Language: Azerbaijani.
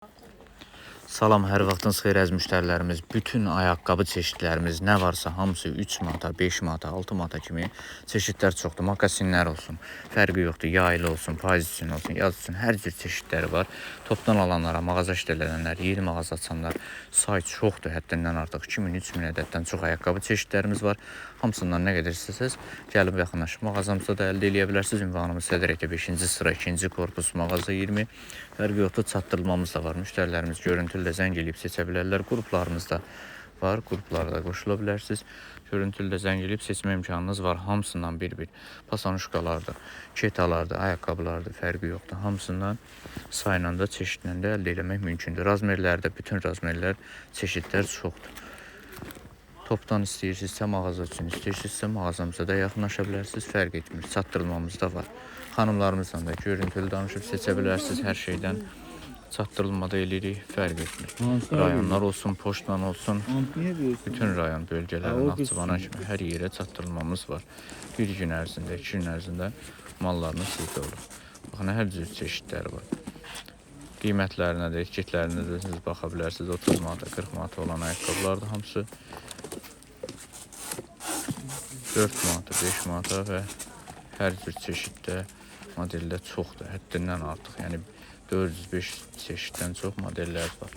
Salam, hər vaxtınız xeyir əziz müştərilərimiz. Bütün ayaqqabı çeşidlərimiz nə varsa hamısı 3 manata, 5 manata, 6 manata kimi çeşidlər çoxdur. Mokasinlər olsun, fərqi yoxdur. Yaylı olsun, payız üçün olsun, yaz üçün hər cür çeşidləri var. Topdan alanlara, mağaza işlədənlər, yeni mağaza açanlar say çoxdur, həddindən artıq 2000-3000 ədəddən çox ayaqqabı çeşidlərimiz var. Hamısından nə qədər istəsəz gəlib yaxınlaşıb mağazamızda da əldə edə bilərsiniz. Ünvanımız Sədrəkdə 5-ci sıra 2-ci korpus mağaza 20. Fərqi yoxdur, çatdırılmamız da var. Müştərilərimiz görüntülü də zəng eləyib seçə bilərlər. Qruplarımız da var, qruplara da qoşula bilərsiniz. Görüntülü də zəng eləyib seçmə imkanınız var. Hamısından bir-bir pasanuşkalardır, ketalardır, ayaqqabılardır, fərqi yoxdur. Hamısından sayla da çeşidlə də əldə etmək mümkündür. Razmerlərdə bütün razmerlər, çeşidlər çoxdur. Topdan istəyirsinizsə, mağaza üçün istəyirsinizsə, mağazamıza da yaxınlaşa bilərsiniz. Fərq etmir, çatdırılmamız da var. Xanımlarımızla da görüntülü danışıb seçə bilərsiniz. Hər şeydən çatdırılmada eləyirik, fərq etmir. Rayonlar olsun, poçtdan olsun, bütün rayon bölgələri, Naxçıvana kimi hər yerə çatdırılmamız var. Bir gün ərzində, 2 gün ərzində mallarınız sizdə olur. Baxın, hər cür çeşidləri var. Qiymətlərinə də, etiketlərinə də siz baxa bilərsiniz. 30 manata, 40 manata olan ayaqqabılardır hamısı. 4 manata, 5 manata və hər cür çeşiddə, modeldə çoxdur, həddindən artıq. Yəni 405 çeşiddən çox modellər var.